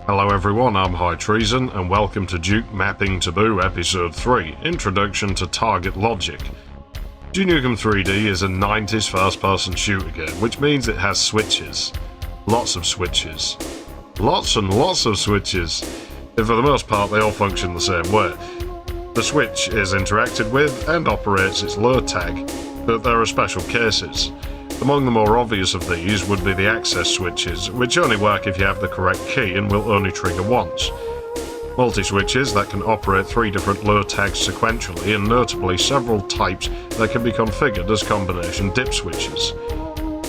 Hello everyone, I'm High Treason, and welcome to Duke Mapping Taboo Episode 3, Introduction to Target Logic. Duke Nukem 3D is a 90s first-person shooter game, which means it has switches. Lots of switches. Lots and lots of switches. And for the most part, they all function the same way. The switch is interacted with and operates its load tag, but there are special cases. Among the more obvious of these would be the access switches, which only work if you have the correct key and will only trigger once. Multi-switches that can operate 3 different load tags sequentially, and notably several types that can be configured as combination dip switches.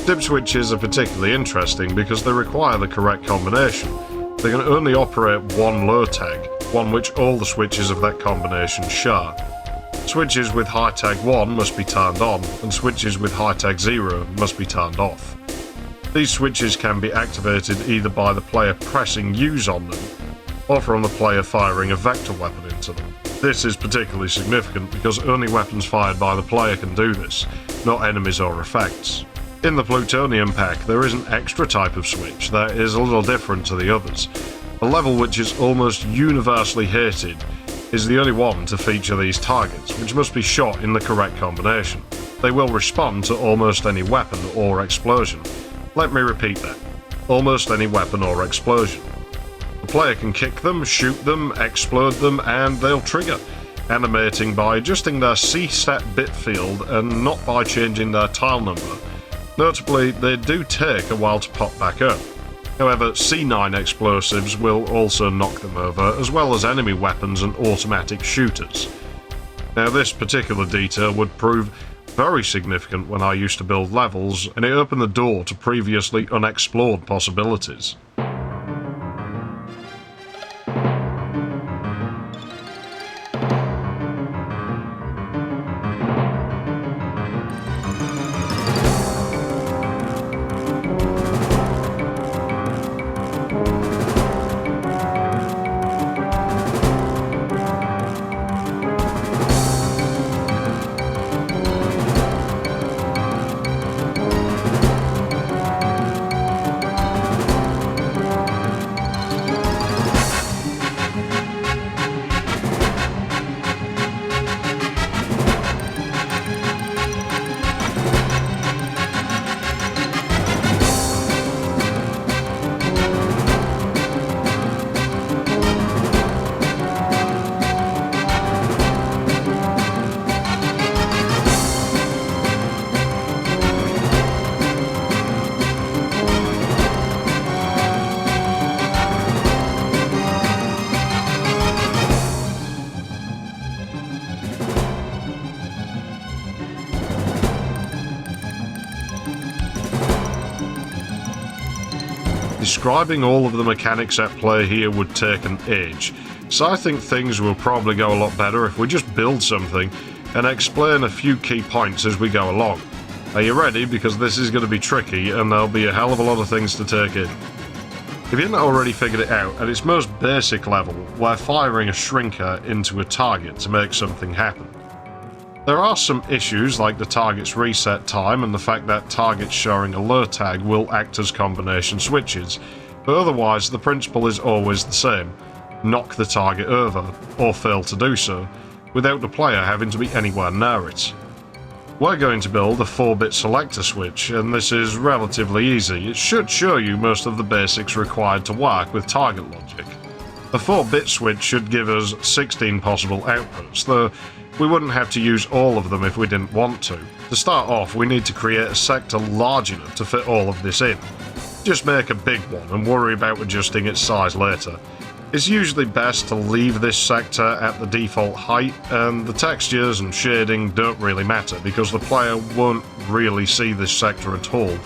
Dip switches are particularly interesting because they require the correct combination. They can only operate one load tag, one which all the switches of that combination share. Switches with high tag 1 must be turned on, and switches with high tag 0 must be turned off. These switches can be activated either by the player pressing use on them, or from the player firing a vector weapon into them. This is particularly significant because only weapons fired by the player can do this, not enemies or effects. In the plutonium pack, there is an extra type of switch that is a little different to the others. A level which is almost universally hated is the only one to feature these targets, which must be shot in the correct combination. They will respond to almost any weapon or explosion. Let me repeat that. Almost any weapon or explosion. The player can kick them, shoot them, explode them, and they'll trigger, animating by adjusting their C-stat bit field and not by changing their tile number. Notably, they do take a while to pop back up. However, C9 explosives will also knock them over, as well as enemy weapons and automatic shooters. Now, this particular detail would prove very significant when I used to build levels, and it opened the door to previously unexplored possibilities. Describing all of the mechanics at play here would take an age, so I think things will probably go a lot better if we just build something and explain a few key points as we go along. Are you ready? Because this is going to be tricky and there'll be a hell of a lot of things to take in. If you haven't already figured it out, at its most basic level, we're firing a shrinker into a target to make something happen. There are some issues like the target's reset time and the fact that targets showing a low tag will act as combination switches, but otherwise the principle is always the same: knock the target over, or fail to do so, without the player having to be anywhere near it. We're going to build a 4-bit selector switch, and this is relatively easy. It should show you most of the basics required to work with target logic. A 4-bit switch should give us 16 possible outputs, though we wouldn't have to use all of them if we didn't want to. To start off, we need to create a sector large enough to fit all of this in. Just make a big one and worry about adjusting its size later. It's usually best to leave this sector at the default height, and the textures and shading don't really matter because the player won't really see this sector at all,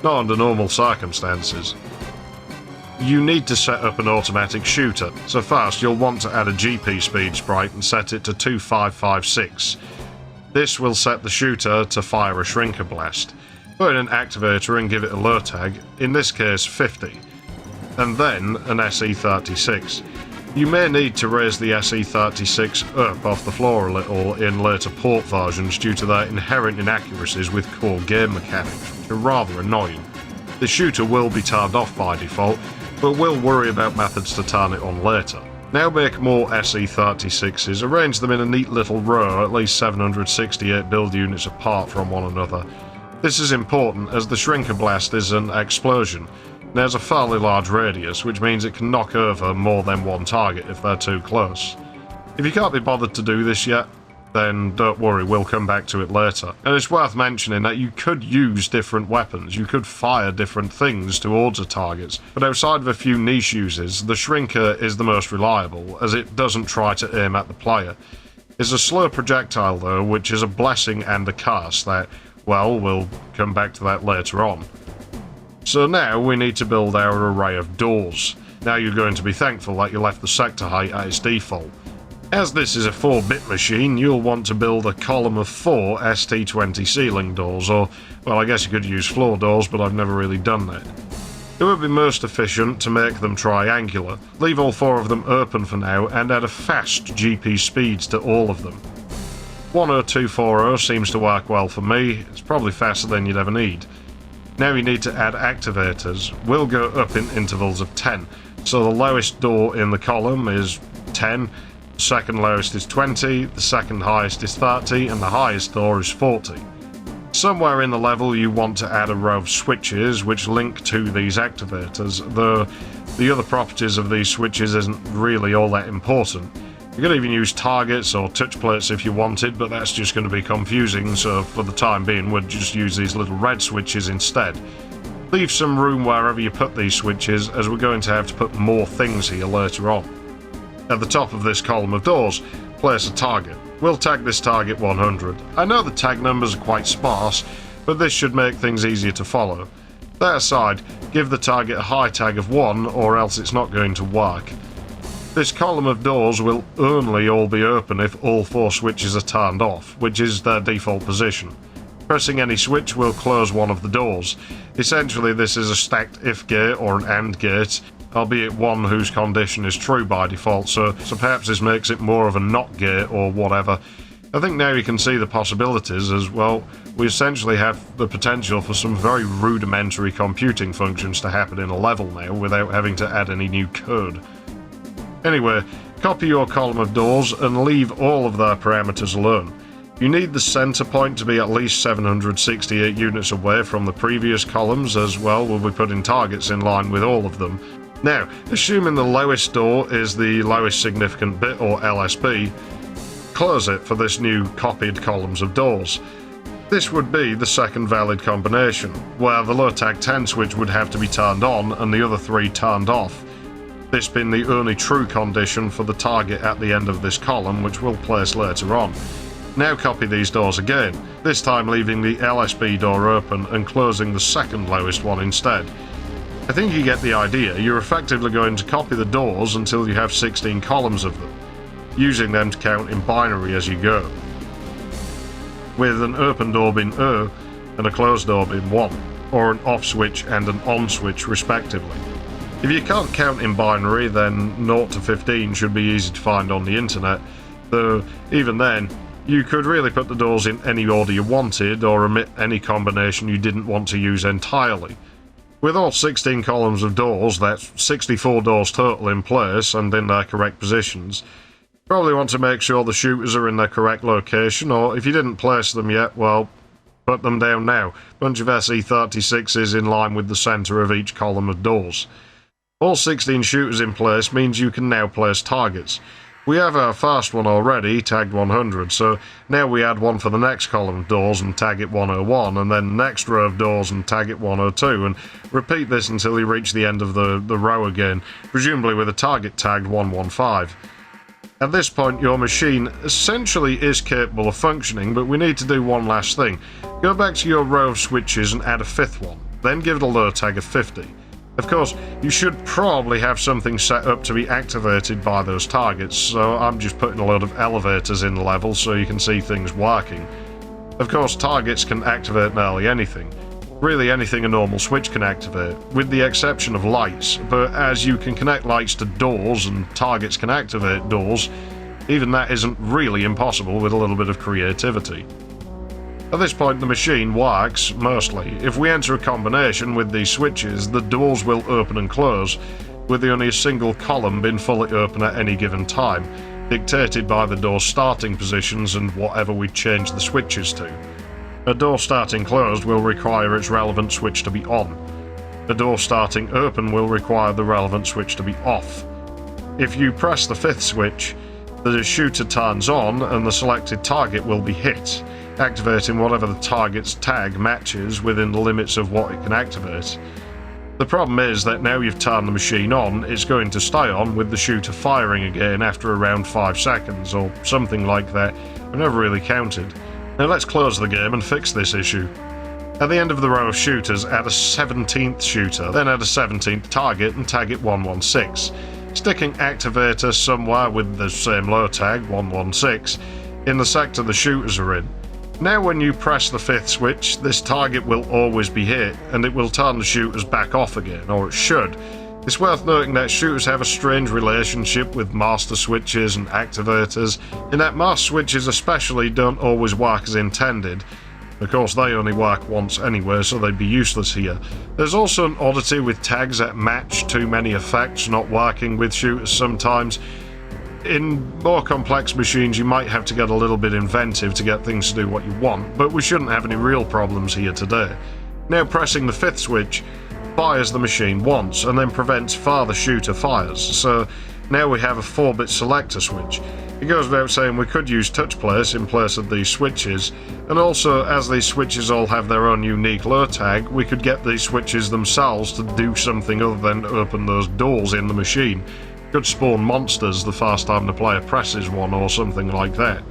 not under normal circumstances. You need to set up an automatic shooter, so first you'll want to add a GP speed sprite and set it to 2556. This will set the shooter to fire a shrinker blast. Put in an activator and give it a low tag, in this case 50, and then an SE36. You may need to raise the SE36 up off the floor a little in later port versions due to their inherent inaccuracies with core game mechanics, which are rather annoying. The shooter will be turned off by default, but we'll worry about methods to turn it on later. Now make more SE36s, arrange them in a neat little row, at least 768 build units apart from one another. This is important as the Shrinker Blast is an explosion. It has a fairly large radius, which means it can knock over more than one target if they're too close. If you can't be bothered to do this yet, then don't worry, we'll come back to it later. And it's worth mentioning that you could use different weapons, you could fire different things towards the targets, but outside of a few niche uses, the Shrinker is the most reliable, as it doesn't try to aim at the player. It's a slow projectile though, which is a blessing and a curse that, well, we'll come back to that later on. So now we need to build our array of doors. Now you're going to be thankful that you left the sector height at its default. As this is a 4-bit machine, you'll want to build a column of 4 ST20 ceiling doors, or, well, I guess you could use floor doors, but I've never really done that. It would be most efficient to make them triangular, leave all 4 of them open for now, and add a fast GP speeds to all of them. 10240 seems to work well for me, it's probably faster than you'd ever need. Now you need to add activators. We'll go up in intervals of 10, so the lowest door in the column is 10, the second lowest is 20, the second highest is 30, and the highest door is 40. Somewhere in the level you want to add a row of switches which link to these activators, though the other properties of these switches isn't really all that important. You could even use targets or touch plates if you wanted, but that's just going to be confusing, so for the time being we'll just use these little red switches instead. Leave some room wherever you put these switches, as we're going to have to put more things here later on. At the top of this column of doors, place a target. We'll tag this target 100. I know the tag numbers are quite sparse, but this should make things easier to follow. That aside, give the target a high tag of 1 or else it's not going to work. This column of doors will only all be open if all 4 switches are turned off, which is their default position. Pressing any switch will close one of the doors. Essentially this is a stacked if gate or an AND gate, albeit one whose condition is true by default, so perhaps this makes it more of a NOT gate or whatever. I think now you can see the possibilities as, well, we essentially have the potential for some very rudimentary computing functions to happen in a level now without having to add any new code. Anyway, copy your column of doors and leave all of their parameters alone. You need the center point to be at least 768 units away from the previous columns, as well we'll be putting targets in line with all of them. Now, assuming the lowest door is the lowest significant bit, or LSB, close it for this new copied columns of doors. This would be the second valid combination, where the low tag 10 switch would have to be turned on and the other 3 turned off. This being the only true condition for the target at the end of this column, which we'll place later on. Now copy these doors again, this time leaving the LSB door open and closing the second lowest one instead. I think you get the idea. You're effectively going to copy the doors until you have 16 columns of them, using them to count in binary as you go, with an open door being O and a closed door being 1, or an off switch and an on switch respectively. If you can't count in binary, then 0 to 15 should be easy to find on the internet, though even then, you could really put the doors in any order you wanted, or omit any combination you didn't want to use entirely. With all 16 columns of doors, that's 64 doors total in place and in their correct positions. Probably want to make sure the shooters are in their correct location, or if you didn't place them yet, well, put them down now. Bunch of SE36s in line with the centre of each column of doors. All 16 shooters in place means you can now place targets. We have our first one already, tagged 100, so now we add one for the next column of doors and tag it 101, and then the next row of doors and tag it 102, and repeat this until you reach the end of the row again, presumably with a target tagged 115. At this point, your machine essentially is capable of functioning, but we need to do one last thing. Go back to your row of switches and add a 5th one, then give it a low tag of 50. Of course, you should probably have something set up to be activated by those targets, so I'm just putting a load of elevators in the level so you can see things working. Of course, targets can activate nearly anything. Really anything a normal switch can activate, with the exception of lights, but as you can connect lights to doors and targets can activate doors, even that isn't really impossible with a little bit of creativity. At this point the machine works, mostly. If we enter a combination with these switches, the doors will open and close. with only a single column being fully open at any given time, dictated by the door's starting positions and whatever we change the switches to. A door starting closed will require its relevant switch to be on. A door starting open will require the relevant switch to be off. If you press the fifth switch, the shooter turns on and the selected target will be hit, activating whatever the target's tag matches within the limits of what it can activate. The problem is that now you've turned the machine on, it's going to stay on with the shooter firing again after around 5 seconds or something like that. I've never really counted. Now let's close the game and fix this issue. At the end of the row of shooters, add a 17th shooter, then add a 17th target and tag it 116, sticking activator somewhere with the same low tag, 116, in the sector the shooters are in. Now when you press the fifth switch, this target will always be hit, and it will turn the shooters back off again, or it should. It's worth noting that shooters have a strange relationship with master switches and activators, in that master switches especially don't always work as intended. Of course, they only work once anyway, so they'd be useless here. There's also an oddity with tags that match too many effects not working with shooters sometimes. In more complex machines, you might have to get a little bit inventive to get things to do what you want, but we shouldn't have any real problems here today. Now pressing the fifth switch fires the machine once, and then prevents further shooter fires, so now we have a 4-bit selector switch. It goes without saying we could use touch place in place of these switches, and also as these switches all have their own unique low tag, we could get these switches themselves to do something other than open those doors in the machine. Could spawn monsters the first time the player presses one or something like that.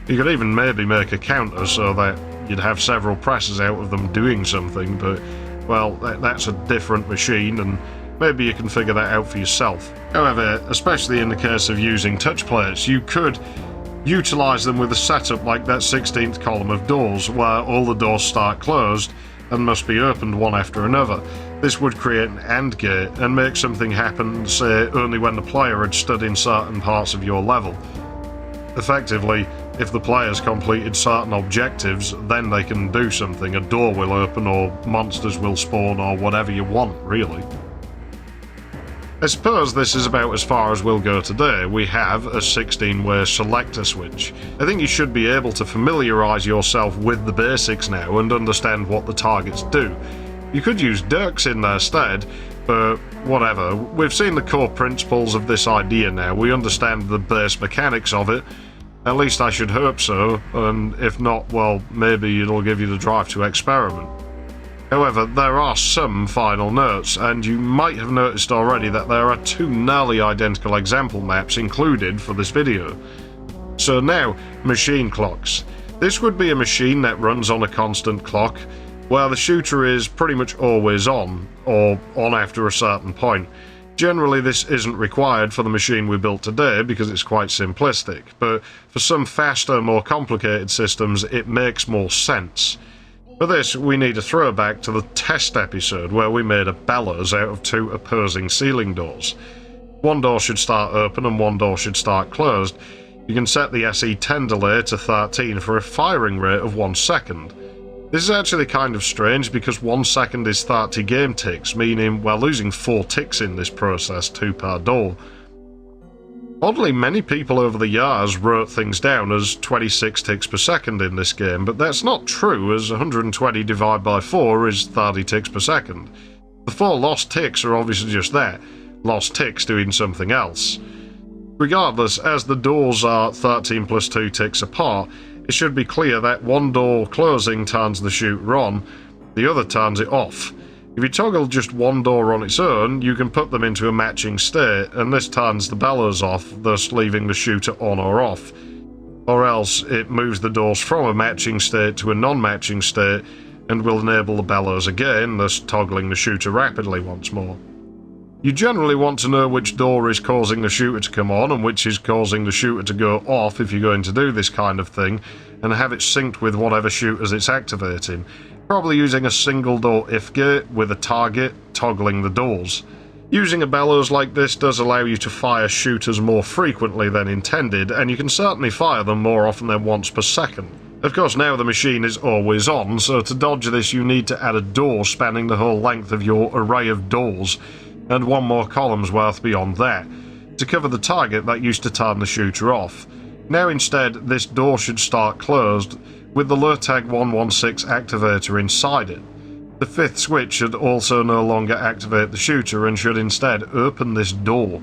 You could even maybe make a counter so that you'd have several presses out of them doing something, but, well, that's a different machine and maybe you can figure that out for yourself. However, especially in the case of using touch plates, you could utilise them with a setup like that 16th column of doors, where all the doors start closed and must be opened one after another. This would create an AND gate and make something happen, say, only when the player had stood in certain parts of your level. Effectively, if the player's completed certain objectives, then they can do something. A door will open, or monsters will spawn, or whatever you want, really. I suppose this is about as far as we'll go today. We have a 16-way selector switch. I think you should be able to familiarise yourself with the basics now and understand what the targets do. You could use Dirks in their stead, but whatever. We've seen the core principles of this idea now. We understand the base mechanics of it. At least I should hope so, and if not, well, maybe it'll give you the drive to experiment. However, there are some final notes, and you might have noticed already that there are 2 nearly identical example maps included for this video. So now, machine clocks. This would be a machine that runs on a constant clock, where the shooter is pretty much always on, or on after a certain point. Generally this isn't required for the machine we built today because it's quite simplistic, but for some faster, more complicated systems it makes more sense. For this we need a throwback to the test episode where we made a bellows out of 2 opposing ceiling doors. One door should start open and one door should start closed. You can set the SE10 delay to 13 for a firing rate of 1 second. This is actually kind of strange because 1 second is 30 game ticks, meaning we're losing 4 ticks in this process, 2 per door. Oddly, many people over the years wrote things down as 26 ticks per second in this game, but that's not true, as 120 divided by 4 is 30 ticks per second. The 4 lost ticks are obviously just that, lost ticks doing something else. Regardless, as the doors are 13 plus 2 ticks apart, it should be clear that one door closing turns the shooter on, the other turns it off. If you toggle just one door on its own, you can put them into a matching state, and this turns the bellows off, thus leaving the shooter on or off. Or else it moves the doors from a matching state to a non-matching state, and will enable the bellows again, thus toggling the shooter rapidly once more. You generally want to know which door is causing the shooter to come on and which is causing the shooter to go off if you're going to do this kind of thing, and have it synced with whatever shooters it's activating, probably using a single door if gate with a target toggling the doors. Using a bellows like this does allow you to fire shooters more frequently than intended, and you can certainly fire them more often than once per second. Of course, now the machine is always on, so to dodge this you need to add a door spanning the whole length of your array of doors. and one more column's worth beyond that, to cover the target that used to turn the shooter off. Now instead, this door should start closed with the LURTAG 116 activator inside it. The fifth switch should also no longer activate the shooter and should instead open this door.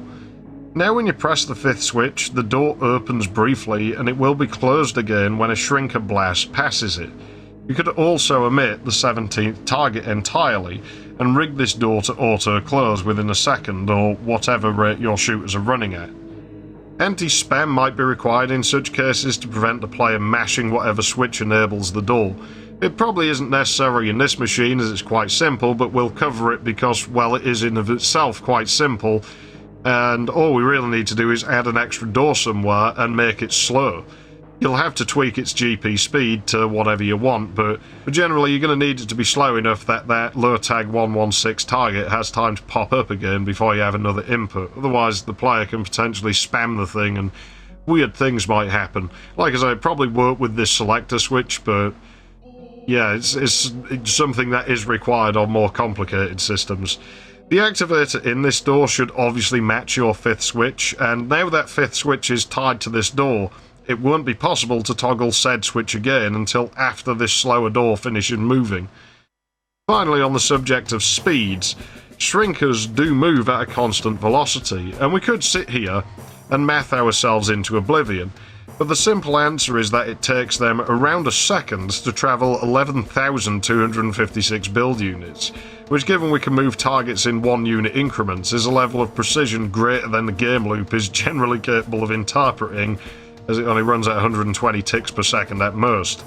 Now when you press the fifth switch, the door opens briefly and it will be closed again when a shrinker blast passes it. You could also omit the 17th target entirely and rig this door to auto-close within a second or whatever rate your shooters are running at. Anti-spam might be required in such cases to prevent the player mashing whatever switch enables the door. It probably isn't necessary in this machine as it's quite simple, but we'll cover it because, well, it is in of itself quite simple, and all we really need to do is add an extra door somewhere and make it slow. You'll have to tweak its GP speed to whatever you want, but generally you're going to need it to be slow enough that LURTAG 116 target has time to pop up again before you have another input. Otherwise the player can potentially spam the thing and weird things might happen. Like I say, it probably won't with this selector switch, but yeah, it's something that is required on more complicated systems. The activator in this door should obviously match your fifth switch, and now that fifth switch is tied to this door, it won't be possible to toggle said switch again until after this slower door finishes moving. Finally, on the subject of speeds, shrinkers do move at a constant velocity, and we could sit here and math ourselves into oblivion, but the simple answer is that it takes them around a second to travel 11,256 build units, which, given we can move targets in 1 unit increments, is a level of precision greater than the game loop is generally capable of interpreting, as it only runs at 120 ticks per second at most.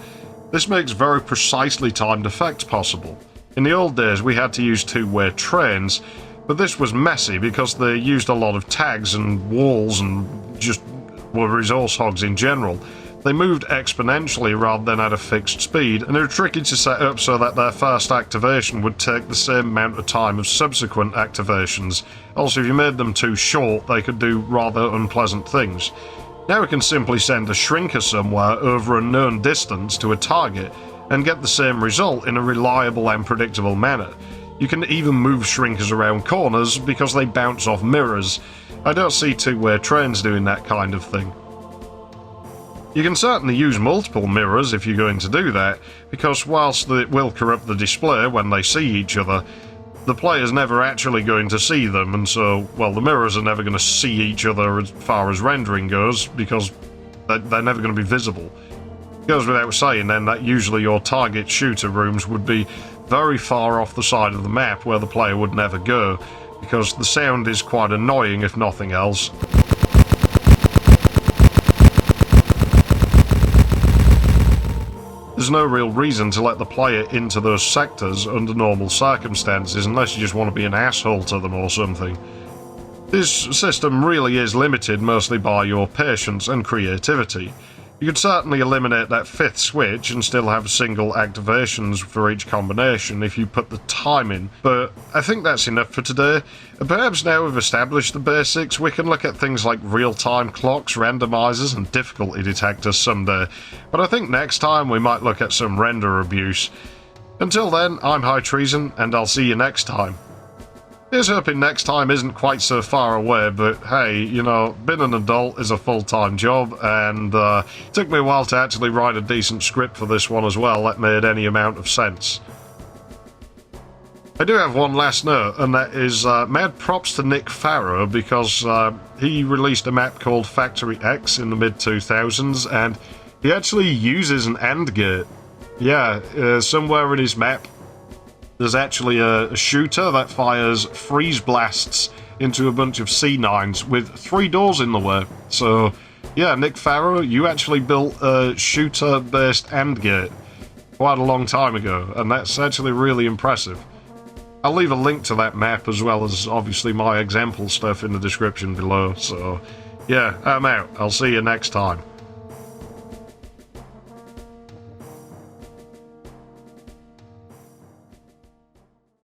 This makes very precisely timed effects possible. In the old days we had to use two-way trains, but this was messy because they used a lot of tags and walls and just were resource hogs in general. They moved exponentially rather than at a fixed speed, and they were tricky to set up so that their first activation would take the same amount of time as subsequent activations. Also, if you made them too short, they could do rather unpleasant things. Now we can simply send a shrinker somewhere over a known distance to a target and get the same result in a reliable and predictable manner. You can even move shrinkers around corners because they bounce off mirrors. I don't see two-way trains doing that kind of thing. You can certainly use multiple mirrors if you're going to do that, because whilst it will corrupt the display when they see each other, the player's never actually going to see them, and so, well, the mirrors are never going to see each other as far as rendering goes, because they're never going to be visible. It goes without saying then that usually your target shooter rooms would be very far off the side of the map where the player would never go, because the sound is quite annoying if nothing else. There's no real reason to let the player into those sectors under normal circumstances unless you just want to be an asshole to them or something. This system really is limited mostly by your patience and creativity. You could certainly eliminate that fifth switch and still have single activations for each combination if you put the time in, but I think that's enough for today. Perhaps now we've established the basics, we can look at things like real-time clocks, randomizers, and difficulty detectors someday, but I think next time we might look at some render abuse. Until then, I'm High Treason, and I'll see you next time. Here's hoping next time isn't quite so far away, but hey, you know, being an adult is a full-time job, and it took me a while to actually write a decent script for this one as well that made any amount of sense. I do have one last note, and that is mad props to Nick Farrow, because he released a map called Factory X in the mid-2000s, and he actually uses an AND gate. Yeah, somewhere in his map there's actually a shooter that fires freeze blasts into a bunch of C9s with 3 doors in the way. So, yeah, Nick Farrow, you actually built a shooter-based AND gate quite a long time ago, and that's actually really impressive. I'll leave a link to that map as well as obviously my example stuff in the description below, so yeah, I'm out. I'll see you next time.